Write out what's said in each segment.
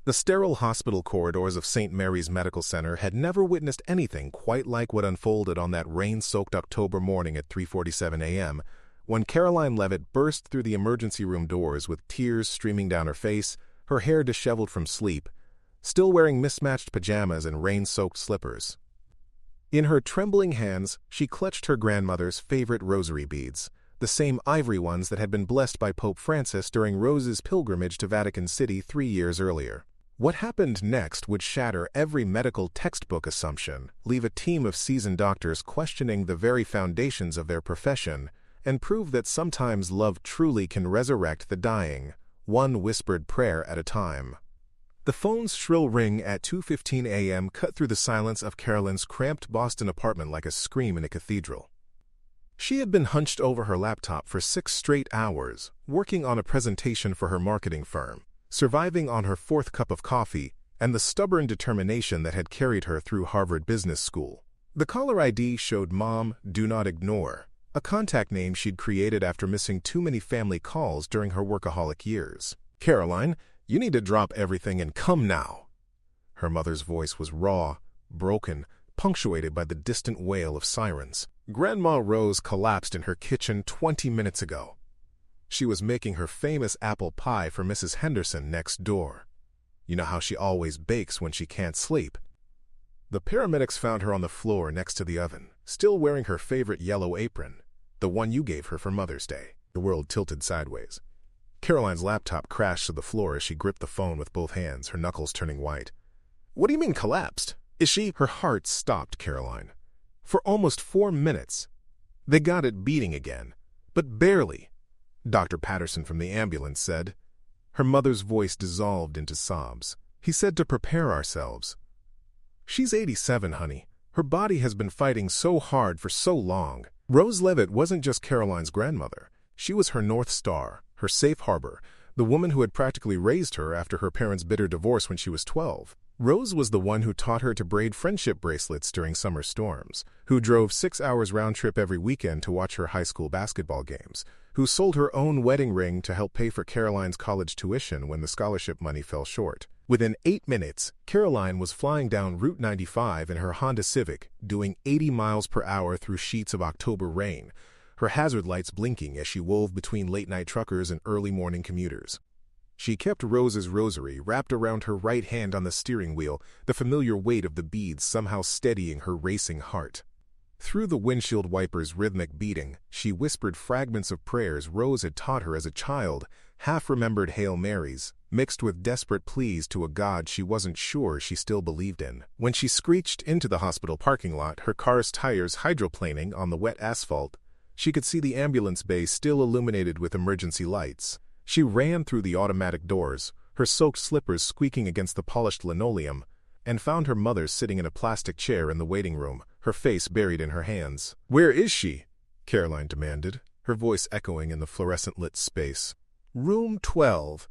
The sterile hospital corridors of St. Mary's Medical Center had never witnessed anything quite like what unfolded on that rain-soaked October morning at 3:47 a.m., when Karoline Leavitt burst through the emergency room doors with tears streaming down her face, her hair disheveled from sleep, still wearing mismatched pajamas and rain-soaked slippers. In her trembling hands, she clutched her grandmother's favorite rosary beads, the same ivory ones that had been blessed by Pope Francis during Rose's pilgrimage to Vatican City 3 years earlier. What happened next would shatter every medical textbook assumption, leave a team of seasoned doctors questioning the very foundations of their profession, and prove that sometimes love truly can resurrect the dying, one whispered prayer at a time. The phone's shrill ring at 2:15 a.m. cut through the silence of Karoline's cramped Boston apartment like a scream in a cathedral. She had been hunched over her laptop for 6 straight hours, working on a presentation for her marketing firm, surviving on her 4th cup of coffee, and the stubborn determination that had carried her through Harvard Business School. The caller ID showed Mom, Do Not Ignore, a contact name she'd created after missing too many family calls during her workaholic years. "Karoline, you need to drop everything and come now." Her mother's voice was raw, broken, punctuated by the distant wail of sirens. Grandma Rose collapsed in her kitchen 20 minutes ago. She was making her famous apple pie for Mrs. Henderson next door. You know how she always bakes when she can't sleep. The paramedics found her on the floor next to the oven, still wearing her favorite yellow apron, the one you gave her for Mother's Day. The world tilted sideways. Karoline's laptop crashed to the floor as she gripped the phone with both hands, her knuckles turning white. "What do you mean collapsed? Is she—" Her heart stopped, Karoline. For almost 4 minutes. They got it beating again, but barely. Dr. Patterson from the ambulance said. Her mother's voice dissolved into sobs. He said to prepare ourselves. "She's 87, honey. Her body has been fighting so hard for so long." Rose Leavitt wasn't just Karoline's grandmother. She was her North Star, her safe harbor, the woman who had practically raised her after her parents' bitter divorce when she was 12. Rose was the one who taught her to braid friendship bracelets during summer storms, who drove 6 hours round-trip every weekend to watch her high school basketball games, who sold her own wedding ring to help pay for Karoline's college tuition when the scholarship money fell short. Within 8 minutes, Karoline was flying down Route 95 in her Honda Civic, doing 80 miles per hour through sheets of October rain, her hazard lights blinking as she wove between late-night truckers and early-morning commuters. She kept Rose's rosary wrapped around her right hand on the steering wheel, the familiar weight of the beads somehow steadying her racing heart. Through the windshield wiper's rhythmic beating, she whispered fragments of prayers Rose had taught her as a child, half-remembered Hail Marys, mixed with desperate pleas to a God she wasn't sure she still believed in. When she screeched into the hospital parking lot, her car's tires hydroplaning on the wet asphalt, she could see the ambulance bay still illuminated with emergency lights. She ran through the automatic doors, her soaked slippers squeaking against the polished linoleum, and found her mother sitting in a plastic chair in the waiting room, her face buried in her hands. "Where is she?" Karoline demanded, her voice echoing in the fluorescent-lit space. "Room 12.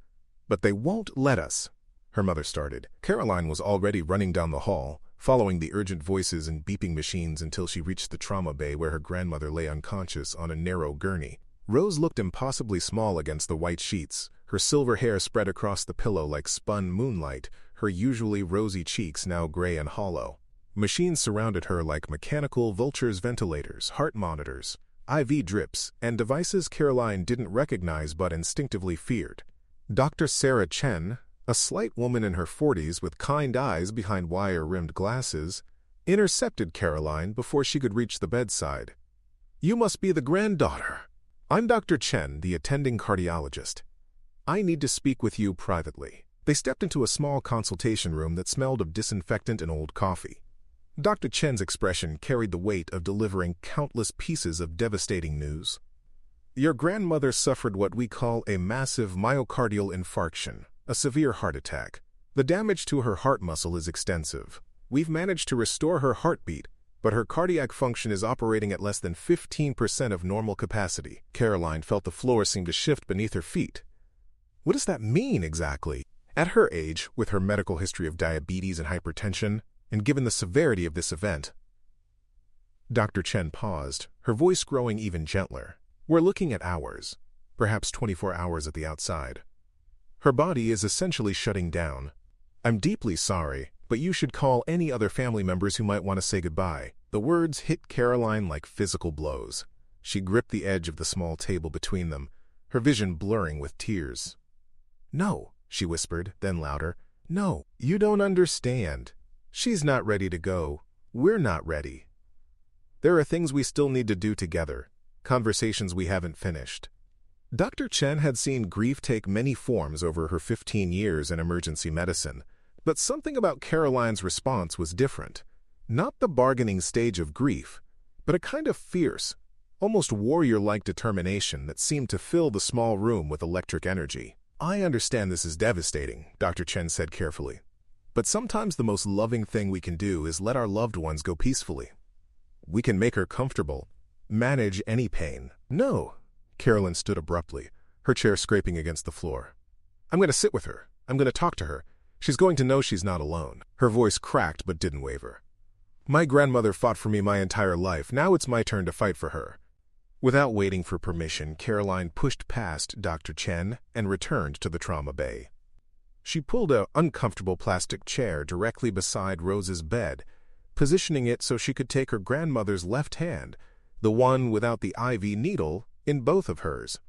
But they won't let us," her mother started. Karoline was already running down the hall, following the urgent voices and beeping machines until she reached the trauma bay where her grandmother lay unconscious on a narrow gurney. Rose looked impossibly small against the white sheets, her silver hair spread across the pillow like spun moonlight, her usually rosy cheeks now gray and hollow. Machines surrounded her like mechanical vultures, ventilators, heart monitors, IV drips, and devices Karoline didn't recognize but instinctively feared. Dr. Sarah Chen, a slight woman in her 40s with kind eyes behind wire-rimmed glasses, intercepted Karoline before she could reach the bedside. "You must be the granddaughter. I'm Dr. Chen, the attending cardiologist. I need to speak with you privately." They stepped into a small consultation room that smelled of disinfectant and old coffee. Dr. Chen's expression carried the weight of delivering countless pieces of devastating news. "Your grandmother suffered what we call a massive myocardial infarction, a severe heart attack. The damage to her heart muscle is extensive. We've managed to restore her heartbeat, but her cardiac function is operating at less than 15% of normal capacity." Karoline felt the floor seem to shift beneath her feet. What does that mean exactly? At her age, with her medical history of diabetes and hypertension, and given the severity of this event. Dr. Chen paused, her voice growing even gentler. "We're looking at hours, perhaps 24 hours at the outside. Her body is essentially shutting down. I'm deeply sorry, but you should call any other family members who might want to say goodbye. The words hit Karoline like physical blows. She gripped the edge of the small table between them, her vision blurring with tears. "No," she whispered, then louder. "No, you don't understand. She's not ready to go. We're not ready. There are things we still need to do together, conversations we haven't finished." Dr. Chen had seen grief take many forms over her 15 years in emergency medicine, but something about Karoline's response was different. Not the bargaining stage of grief, but a kind of fierce, almost warrior-like determination that seemed to fill the small room with electric energy. "I understand this is devastating," Dr. Chen said carefully. "But sometimes the most loving thing we can do is let our loved ones go peacefully. We can make her comfortable, manage any pain." "No." Karoline stood abruptly, her chair scraping against the floor. "I'm going to sit with her. I'm going to talk to her. She's going to know she's not alone." Her voice cracked but didn't waver. "My grandmother fought for me my entire life. Now it's my turn to fight for her." Without waiting for permission, Karoline pushed past Dr. Chen and returned to the trauma bay. She pulled an uncomfortable plastic chair directly beside Rose's bed, positioning it so she could take her grandmother's left hand, the one without the IV needle, in both of hers.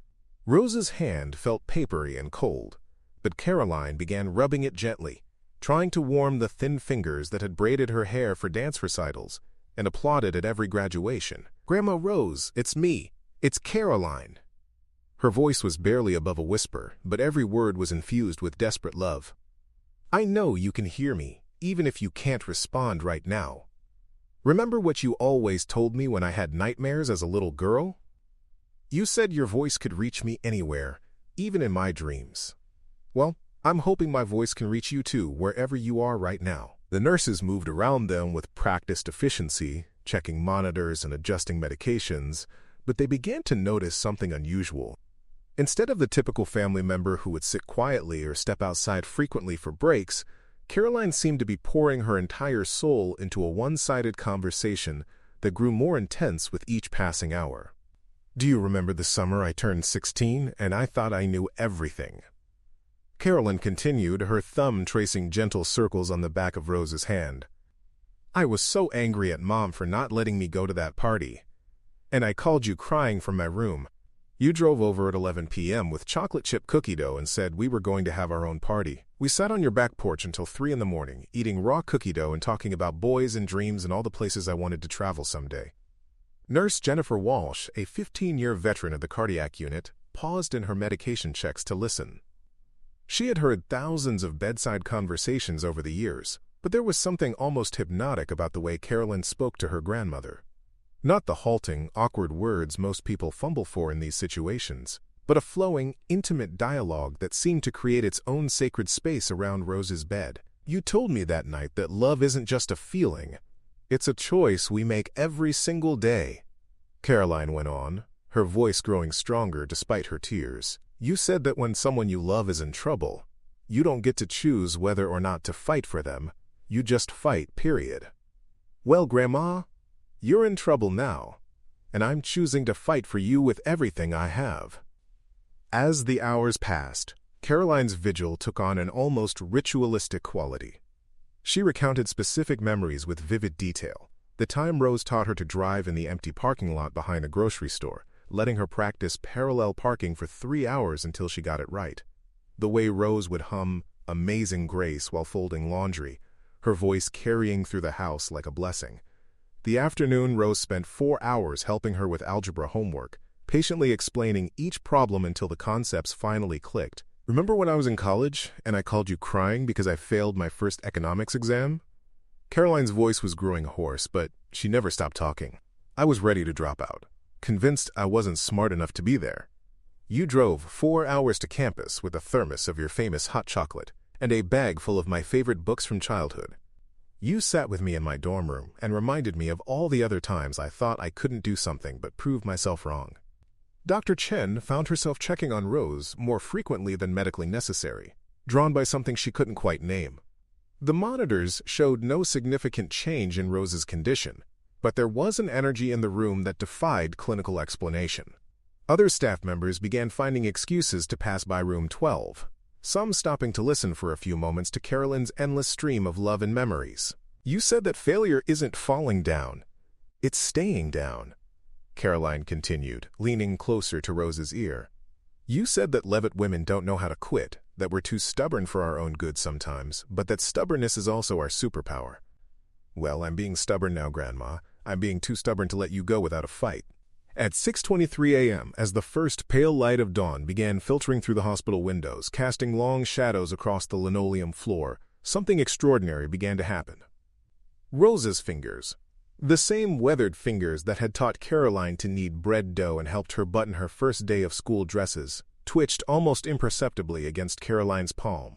Rose's hand felt papery and cold, but Karoline began rubbing it gently, trying to warm the thin fingers that had braided her hair for dance recitals and applauded at every graduation. "Grandma Rose, it's me. It's Karoline." Her voice was barely above a whisper, but every word was infused with desperate love. "I know you can hear me, even if you can't respond right now. Remember what you always told me when I had nightmares as a little girl? You said your voice could reach me anywhere, even in my dreams. Well, I'm hoping my voice can reach you too, wherever you are right now." The nurses moved around them with practiced efficiency, checking monitors and adjusting medications, but they began to notice something unusual. Instead of the typical family member who would sit quietly or step outside frequently for breaks, Karoline seemed to be pouring her entire soul into a one-sided conversation that grew more intense with each passing hour. "Do you remember the summer I turned 16 and I thought I knew everything?" Karoline continued, her thumb tracing gentle circles on the back of Rose's hand. "I was so angry at Mom for not letting me go to that party. And I called you crying from my room. You drove over at 11 p.m. with chocolate chip cookie dough and said we were going to have our own party. We sat on your back porch until 3 in the morning, eating raw cookie dough and talking about boys and dreams and all the places I wanted to travel someday." Nurse Jennifer Walsh, a 15-year veteran of the cardiac unit, paused in her medication checks to listen. She had heard thousands of bedside conversations over the years, but there was something almost hypnotic about the way Karoline spoke to her grandmother. Not the halting, awkward words most people fumble for in these situations, but a flowing, intimate dialogue that seemed to create its own sacred space around Rose's bed. "You told me that night that love isn't just a feeling. It's a choice we make every single day," Karoline went on, her voice growing stronger despite her tears. "You said that when someone you love is in trouble, you don't get to choose whether or not to fight for them. You just fight, period. Well, Grandma, you're in trouble now, and I'm choosing to fight for you with everything I have." As the hours passed, Karoline's vigil took on an almost ritualistic quality. She recounted specific memories with vivid detail. The time Rose taught her to drive in the empty parking lot behind a grocery store, letting her practice parallel parking for 3 hours until she got it right. The way Rose would hum Amazing Grace while folding laundry, her voice carrying through the house like a blessing. The afternoon, Rose spent 4 hours helping her with algebra homework, patiently explaining each problem until the concepts finally clicked. "Remember when I was in college and I called you crying because I failed my first economics exam?" Karoline's voice was growing hoarse, but she never stopped talking. "I was ready to drop out, convinced I wasn't smart enough to be there. You drove 4 hours to campus with a thermos of your famous hot chocolate and a bag full of my favorite books from childhood. You sat with me in my dorm room and reminded me of all the other times I thought I couldn't do something but proved myself wrong." Dr. Chen found herself checking on Rose more frequently than medically necessary, drawn by something she couldn't quite name. The monitors showed no significant change in Rose's condition, but there was an energy in the room that defied clinical explanation. Other staff members began finding excuses to pass by room 12. some stopping to listen for a few moments to Karoline's endless stream of love and memories. "You said that failure isn't falling down. It's staying down," Karoline continued, leaning closer to Rose's ear. "You said that Leavitt women don't know how to quit, that we're too stubborn for our own good sometimes, but that stubbornness is also our superpower. Well, I'm being stubborn now, Grandma. I'm being too stubborn to let you go without a fight." At 6:23 a.m., as the first pale light of dawn began filtering through the hospital windows, casting long shadows across the linoleum floor, something extraordinary began to happen. Rose's fingers, the same weathered fingers that had taught Karoline to knead bread dough and helped her button her first day of school dresses, twitched almost imperceptibly against Karoline's palm.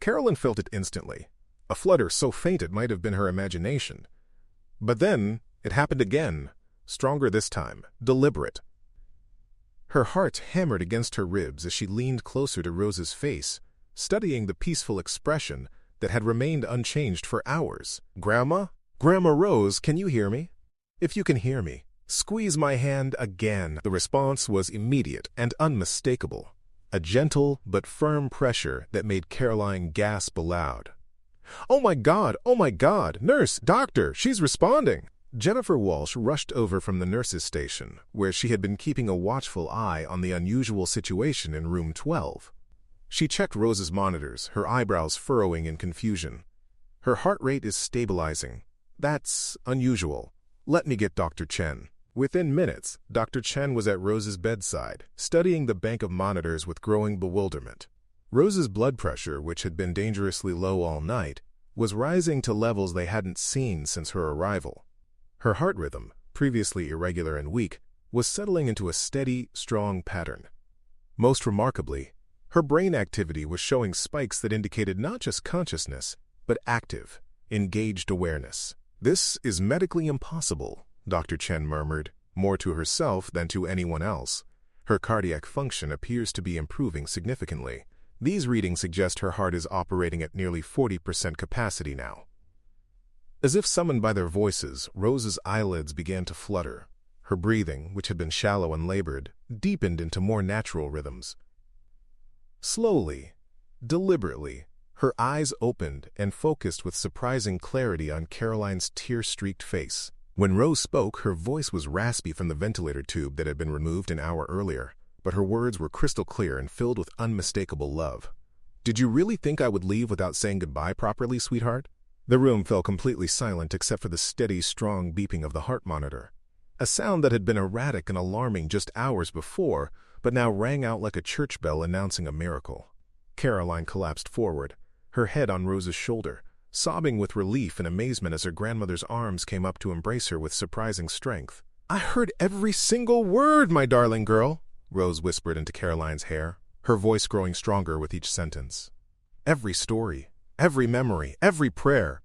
Karoline felt it instantly, a flutter so faint it might have been her imagination. But then it happened again, stronger this time, deliberate. Her heart hammered against her ribs as she leaned closer to Rose's face, studying the peaceful expression that had remained unchanged for hours. "Grandma? Grandma Rose, can you hear me? If you can hear me, squeeze my hand again." The response was immediate and unmistakable, a gentle but firm pressure that made Karoline gasp aloud. Oh my God, nurse, doctor, she's responding." Jennifer Walsh rushed over from the nurse's station, where she had been keeping a watchful eye on the unusual situation in room 12. She checked Rose's monitors, her eyebrows furrowing in confusion. "Her heart rate is stabilizing. That's unusual. Let me get Dr. Chen." Within minutes, Dr. Chen was at Rose's bedside, studying the bank of monitors with growing bewilderment. Rose's blood pressure, which had been dangerously low all night, was rising to levels they hadn't seen since her arrival. Her heart rhythm, previously irregular and weak, was settling into a steady, strong pattern. Most remarkably, her brain activity was showing spikes that indicated not just consciousness, but active, engaged awareness. "This is medically impossible," Dr. Chen murmured, more to herself than to anyone else. "Her cardiac function appears to be improving significantly. These readings suggest her heart is operating at nearly 40% capacity now." As if summoned by their voices, Rose's eyelids began to flutter. Her breathing, which had been shallow and labored, deepened into more natural rhythms. Slowly, deliberately, her eyes opened and focused with surprising clarity on Karoline's tear-streaked face. When Rose spoke, her voice was raspy from the ventilator tube that had been removed an hour earlier, but her words were crystal clear and filled with unmistakable love. "Did you really think I would leave without saying goodbye properly, sweetheart?" The room fell completely silent except for the steady, strong beeping of the heart monitor, a sound that had been erratic and alarming just hours before, but now rang out like a church bell announcing a miracle. Karoline collapsed forward, her head on Rose's shoulder, sobbing with relief and amazement as her grandmother's arms came up to embrace her with surprising strength. "I heard every single word, my darling girl," Rose whispered into Karoline's hair, her voice growing stronger with each sentence. "Every story, every memory, every prayer.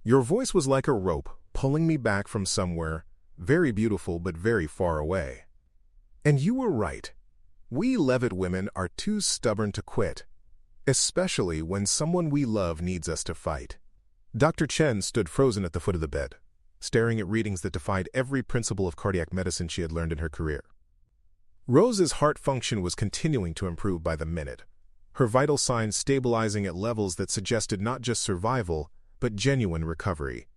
Your voice was like a rope, pulling me back from somewhere, very beautiful but very far away. And you were right. We Leavitt women are too stubborn to quit, especially when someone we love needs us to fight." Dr. Chen stood frozen at the foot of the bed, staring at readings that defied every principle of cardiac medicine she had learned in her career. Rose's heart function was continuing to improve by the minute, her vital signs stabilizing at levels that suggested not just survival, but genuine recovery.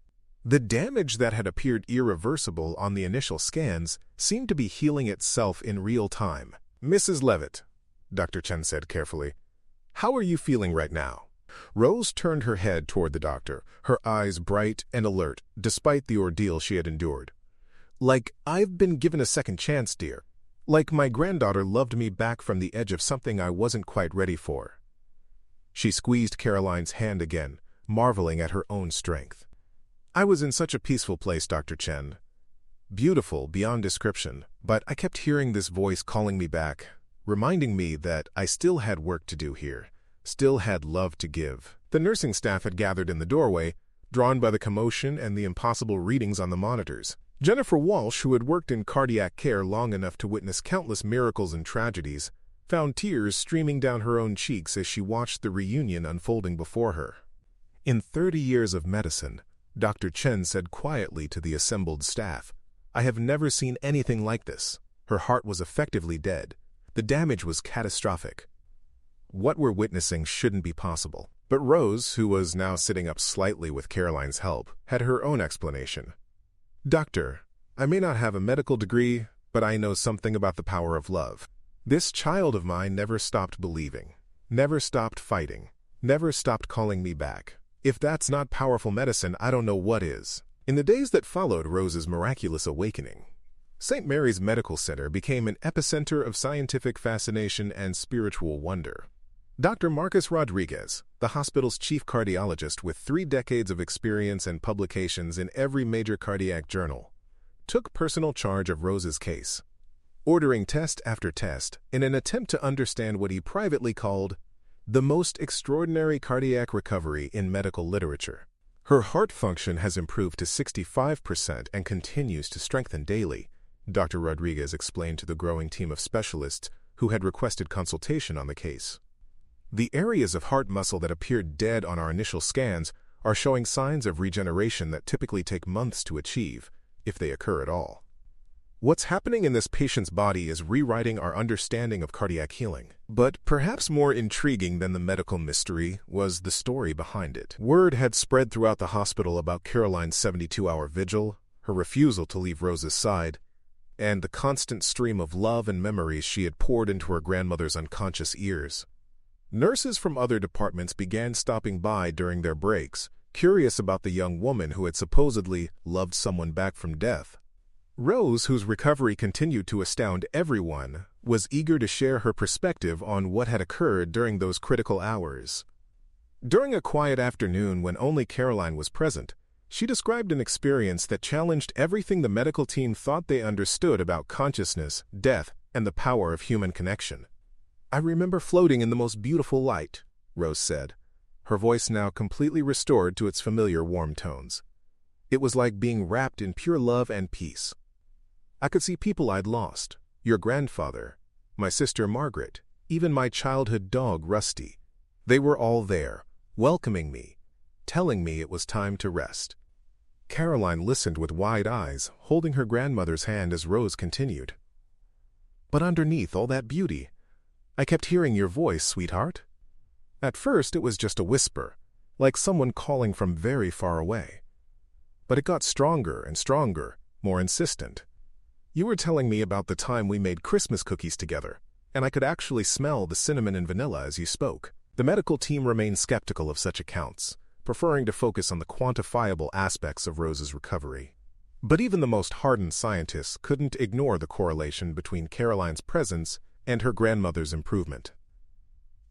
The damage that had appeared irreversible on the initial scans seemed to be healing itself in real time. "Mrs. Leavitt," Dr. Chen said carefully, "how are you feeling right now?" Rose turned her head toward the doctor, her eyes bright and alert, despite the ordeal she had endured. "Like I've been given a second chance, dear. Like my granddaughter loved me back from the edge of something I wasn't quite ready for." She squeezed Karoline's hand again, marveling at her own strength. "I was in such a peaceful place, Dr. Chen. Beautiful beyond description, but I kept hearing this voice calling me back, reminding me that I still had work to do here, still had love to give." The nursing staff had gathered in the doorway, drawn by the commotion and the impossible readings on the monitors. Jennifer Walsh, who had worked in cardiac care long enough to witness countless miracles and tragedies, found tears streaming down her own cheeks as she watched the reunion unfolding before her. "In 30 years of medicine," Dr. Chen said quietly to the assembled staff, "I have never seen anything like this." Her heart was effectively dead. The damage was catastrophic. What we're witnessing shouldn't be possible. But Rose, who was now sitting up slightly with Karoline's help, had her own explanation. "Doctor, I may not have a medical degree, but I know something about the power of love. This child of mine never stopped believing, never stopped fighting, never stopped calling me back. If that's not powerful medicine, I don't know what is." In the days that followed Rose's miraculous awakening, St. Mary's Medical Center became an epicenter of scientific fascination and spiritual wonder. Dr. Marcus Rodriguez, the hospital's chief cardiologist with 3 decades of experience and publications in every major cardiac journal, took personal charge of Rose's case, ordering test after test in an attempt to understand what he privately called the most extraordinary cardiac recovery in medical literature. Her heart function has improved to 65% and continues to strengthen daily, Dr. Rodriguez explained to the growing team of specialists who had requested consultation on the case. The areas of heart muscle that appeared dead on our initial scans are showing signs of regeneration that typically take months to achieve, if they occur at all. What's happening in this patient's body is rewriting our understanding of cardiac healing. But perhaps more intriguing than the medical mystery was the story behind it. Word had spread throughout the hospital about Karoline's 72-hour vigil, her refusal to leave Rose's side, and the constant stream of love and memories she had poured into her grandmother's unconscious ears. Nurses from other departments began stopping by during their breaks, curious about the young woman who had supposedly loved someone back from death. Rose, whose recovery continued to astound everyone, was eager to share her perspective on what had occurred during those critical hours. During a quiet afternoon when only Karoline was present, she described an experience that challenged everything the medical team thought they understood about consciousness, death, and the power of human connection. "I remember floating in the most beautiful light," Rose said, her voice now completely restored to its familiar warm tones. "It was like being wrapped in pure love and peace. I could see people I'd lost, your grandfather, my sister Margaret, even my childhood dog Rusty. They were all there, welcoming me, telling me it was time to rest." Karoline listened with wide eyes, holding her grandmother's hand as Rose continued. "But underneath all that beauty, I kept hearing your voice, sweetheart. At first it was just a whisper, like someone calling from very far away. But it got stronger and stronger, more insistent. You were telling me about the time we made Christmas cookies together, and I could actually smell the cinnamon and vanilla as you spoke." The medical team remained skeptical of such accounts, preferring to focus on the quantifiable aspects of Rose's recovery. But even the most hardened scientists couldn't ignore the correlation between Karoline's presence and her grandmother's improvement.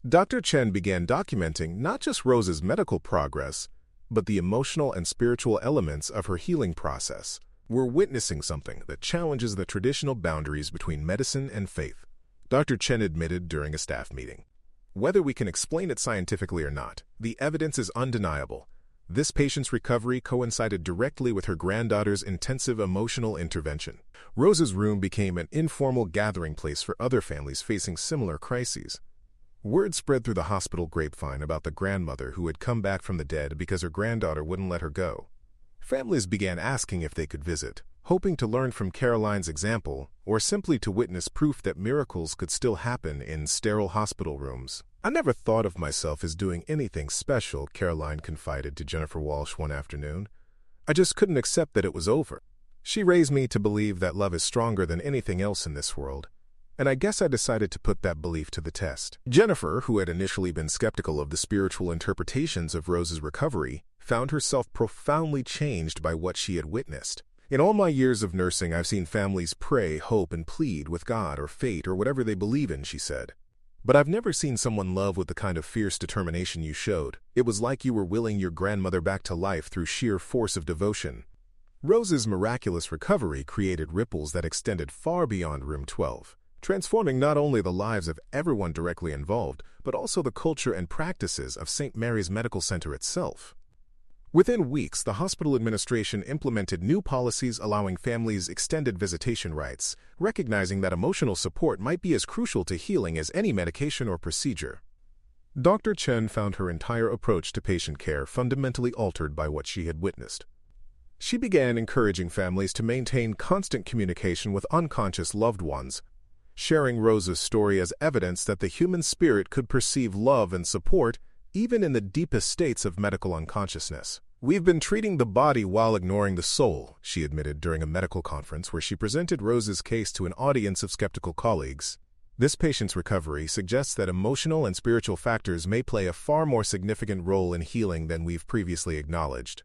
Dr. Chen began documenting not just Rose's medical progress, but the emotional and spiritual elements of her healing process. "We're witnessing something that challenges the traditional boundaries between medicine and faith," Dr. Chen admitted during a staff meeting. "Whether we can explain it scientifically or not, the evidence is undeniable. This patient's recovery coincided directly with her granddaughter's intensive emotional intervention." Rose's room became an informal gathering place for other families facing similar crises. Word spread through the hospital grapevine about the grandmother who had come back from the dead because her granddaughter wouldn't let her go. Families began asking if they could visit, hoping to learn from Karoline's example or simply to witness proof that miracles could still happen in sterile hospital rooms. "I never thought of myself as doing anything special," Karoline confided to Jennifer Walsh one afternoon. "I just couldn't accept that it was over. She raised me to believe that love is stronger than anything else in this world, and I guess I decided to put that belief to the test." Jennifer, who had initially been skeptical of the spiritual interpretations of Rose's recovery, found herself profoundly changed by what she had witnessed. "In all my years of nursing, I've seen families pray, hope, and plead with God or fate or whatever they believe in," she said. "But I've never seen someone love with the kind of fierce determination you showed. It was like you were willing your grandmother back to life through sheer force of devotion." Rose's miraculous recovery created ripples that extended far beyond Room 12, transforming not only the lives of everyone directly involved, but also the culture and practices of St. Mary's Medical Center itself. Within weeks, the hospital administration implemented new policies allowing families extended visitation rights, recognizing that emotional support might be as crucial to healing as any medication or procedure. Dr. Chen found her entire approach to patient care fundamentally altered by what she had witnessed. She began encouraging families to maintain constant communication with unconscious loved ones, sharing Rose's story as evidence that the human spirit could perceive love and support even in the deepest states of medical unconsciousness. "We've been treating the body while ignoring the soul," she admitted during a medical conference where she presented Rose's case to an audience of skeptical colleagues. This patient's recovery suggests that emotional and spiritual factors may play a far more significant role in healing than we've previously acknowledged.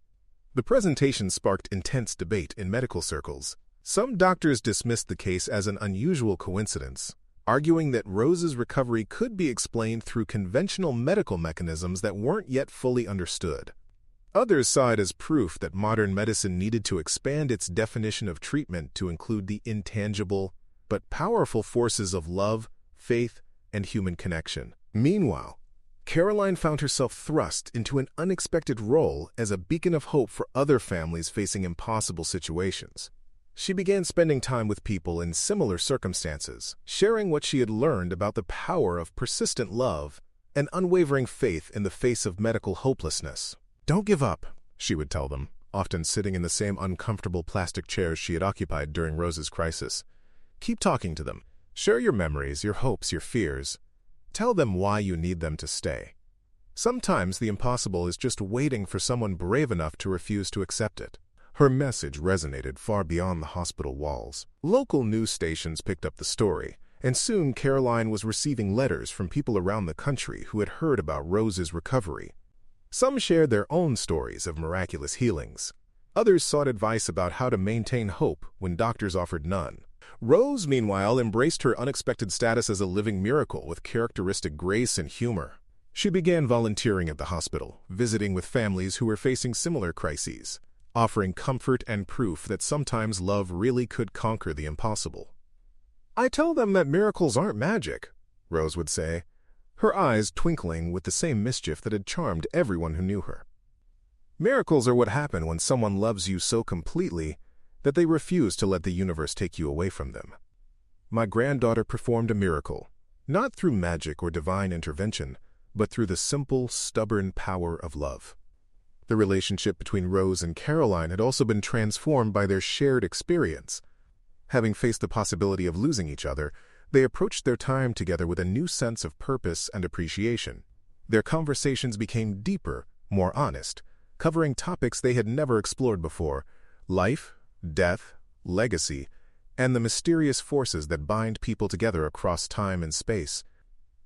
The presentation sparked intense debate in medical circles. Some doctors dismissed the case as an unusual coincidence, arguing that Rose's recovery could be explained through conventional medical mechanisms that weren't yet fully understood. Others saw it as proof that modern medicine needed to expand its definition of treatment to include the intangible but powerful forces of love, faith, and human connection. Meanwhile, Karoline found herself thrust into an unexpected role as a beacon of hope for other families facing impossible situations. She began spending time with people in similar circumstances, sharing what she had learned about the power of persistent love and unwavering faith in the face of medical hopelessness. "Don't give up," she would tell them, often sitting in the same uncomfortable plastic chairs she had occupied during Rose's crisis. "Keep talking to them. Share your memories, your hopes, your fears. Tell them why you need them to stay. Sometimes the impossible is just waiting for someone brave enough to refuse to accept it." Her message resonated far beyond the hospital walls. Local news stations picked up the story, and soon Karoline was receiving letters from people around the country who had heard about Rose's recovery. Some shared their own stories of miraculous healings. Others sought advice about how to maintain hope when doctors offered none. Rose, meanwhile, embraced her unexpected status as a living miracle with characteristic grace and humor. She began volunteering at the hospital, visiting with families who were facing similar crises, offering comfort and proof that sometimes love really could conquer the impossible. "I tell them that miracles aren't magic," Rose would say, her eyes twinkling with the same mischief that had charmed everyone who knew her. "Miracles are what happen when someone loves you so completely that they refuse to let the universe take you away from them. My granddaughter performed a miracle, not through magic or divine intervention, but through the simple, stubborn power of love." The relationship between Rose and Karoline had also been transformed by their shared experience. Having faced the possibility of losing each other, they approached their time together with a new sense of purpose and appreciation. Their conversations became deeper, more honest, covering topics they had never explored before: life, death, legacy, and the mysterious forces that bind people together across time and space.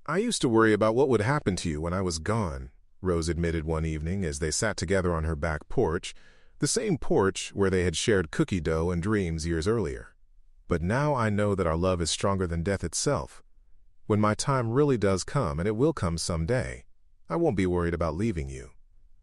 "I used to worry about what would happen to you when I was gone," Rose admitted one evening as they sat together on her back porch, the same porch where they had shared cookie dough and dreams years earlier. "But now I know that our love is stronger than death itself. When my time really does come, and it will come someday, I won't be worried about leaving you.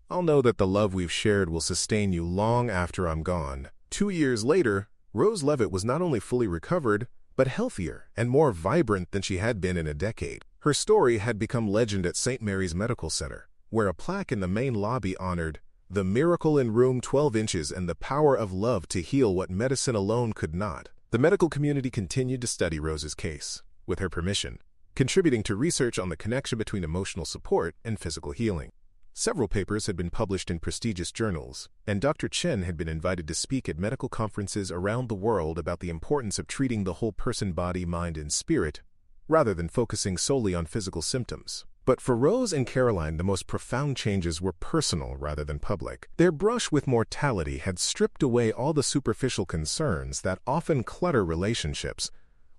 I'll know that the love we've shared will sustain you long after I'm gone." 2 years later, Rose Leavitt was not only fully recovered, but healthier and more vibrant than she had been in a decade. Her story had become legend at St. Mary's Medical Center, where a plaque in the main lobby honored "the miracle in room 12 inches and the power of love to heal what medicine alone could not." The medical community continued to study Rose's case, with her permission, contributing to research on the connection between emotional support and physical healing. Several papers had been published in prestigious journals, and Dr. Chen had been invited to speak at medical conferences around the world about the importance of treating the whole person, body, mind, and spirit, rather than focusing solely on physical symptoms. But for Rose and Karoline, the most profound changes were personal rather than public. Their brush with mortality had stripped away all the superficial concerns that often clutter relationships,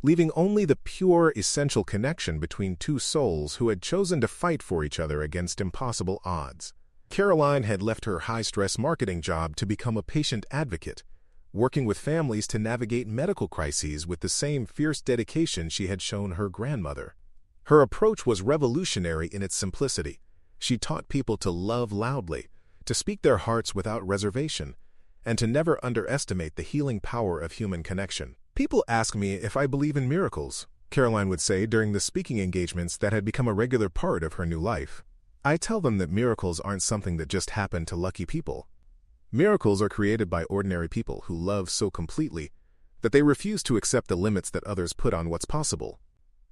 leaving only the pure, essential connection between two souls who had chosen to fight for each other against impossible odds. Karoline had left her high-stress marketing job to become a patient advocate, working with families to navigate medical crises with the same fierce dedication she had shown her grandmother. Her approach was revolutionary in its simplicity. She taught people to love loudly, to speak their hearts without reservation, and to never underestimate the healing power of human connection. "People ask me if I believe in miracles," Karoline would say during the speaking engagements that had become a regular part of her new life. "I tell them that miracles aren't something that just happen to lucky people. Miracles are created by ordinary people who love so completely that they refuse to accept the limits that others put on what's possible."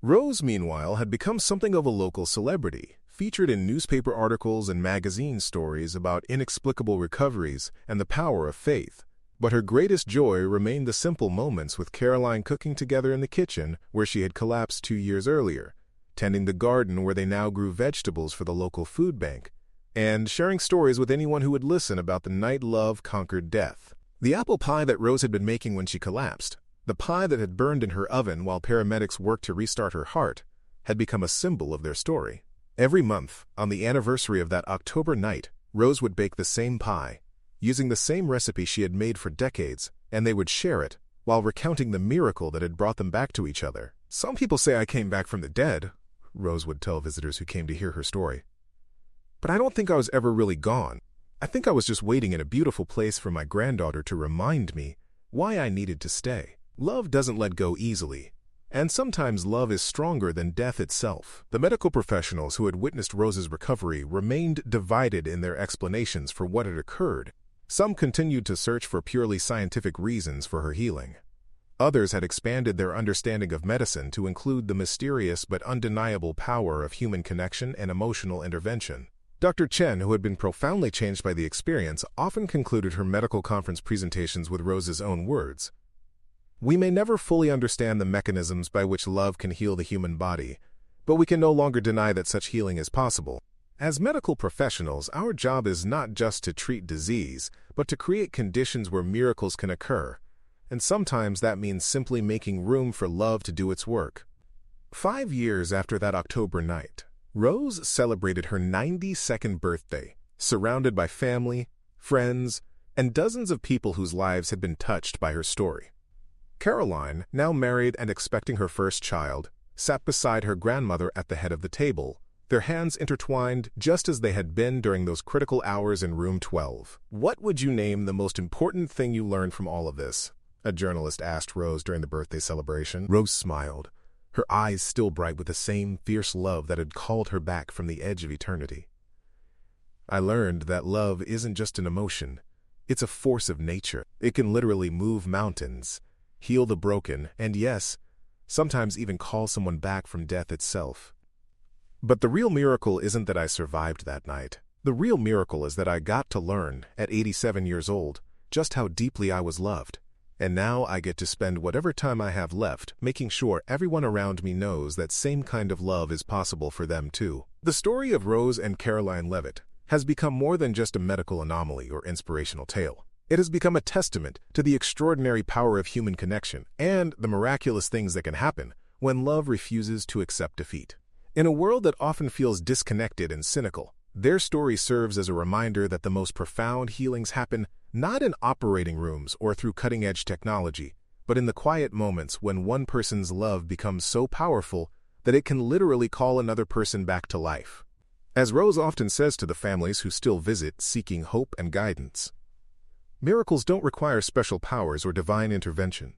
Rose, meanwhile, had become something of a local celebrity, featured in newspaper articles and magazine stories about inexplicable recoveries and the power of faith. But her greatest joy remained the simple moments with Karoline cooking together in the kitchen where she had collapsed 2 years earlier, tending the garden where they now grew vegetables for the local food bank, and sharing stories with anyone who would listen about the night love conquered death. The apple pie that Rose had been making when she collapsed, the pie that had burned in her oven while paramedics worked to restart her heart, had become a symbol of their story. Every month, on the anniversary of that October night, Rose would bake the same pie, using the same recipe she had made for decades, and they would share it, while recounting the miracle that had brought them back to each other. "Some people say I came back from the dead," Rose would tell visitors who came to hear her story. "But I don't think I was ever really gone. I think I was just waiting in a beautiful place for my granddaughter to remind me why I needed to stay." Love doesn't let go easily, and sometimes love is stronger than death itself. The medical professionals who had witnessed Rose's recovery remained divided in their explanations for what had occurred. Some continued to search for purely scientific reasons for her healing. Others had expanded their understanding of medicine to include the mysterious but undeniable power of human connection and emotional intervention. Dr. Chen, who had been profoundly changed by the experience, often concluded her medical conference presentations with Rose's own words. "We may never fully understand the mechanisms by which love can heal the human body, but we can no longer deny that such healing is possible. As medical professionals, our job is not just to treat disease, but to create conditions where miracles can occur, and sometimes that means simply making room for love to do its work." 5 years after that October night, Rose celebrated her 92nd birthday, surrounded by family, friends, and dozens of people whose lives had been touched by her story. Karoline, now married and expecting her first child, sat beside her grandmother at the head of the table, their hands intertwined just as they had been during those critical hours in room 12. "What would you name the most important thing you learned from all of this?" a journalist asked Rose during the birthday celebration. Rose smiled, her eyes still bright with the same fierce love that had called her back from the edge of eternity. "I learned that love isn't just an emotion, it's a force of nature. It can literally move mountains, heal the broken, and yes, sometimes even call someone back from death itself. But the real miracle isn't that I survived that night. The real miracle is that I got to learn, at 87 years old, just how deeply I was loved. And now I get to spend whatever time I have left making sure everyone around me knows that same kind of love is possible for them too." The story of Rose and Karoline Leavitt has become more than just a medical anomaly or inspirational tale. It has become a testament to the extraordinary power of human connection and the miraculous things that can happen when love refuses to accept defeat. In a world that often feels disconnected and cynical, their story serves as a reminder that the most profound healings happen not in operating rooms or through cutting-edge technology, but in the quiet moments when one person's love becomes so powerful that it can literally call another person back to life. As Rose often says to the families who still visit seeking hope and guidance, miracles don't require special powers or divine intervention.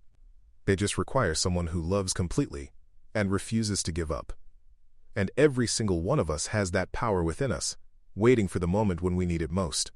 They just require someone who loves completely and refuses to give up. And every single one of us has that power within us, waiting for the moment when we need it most.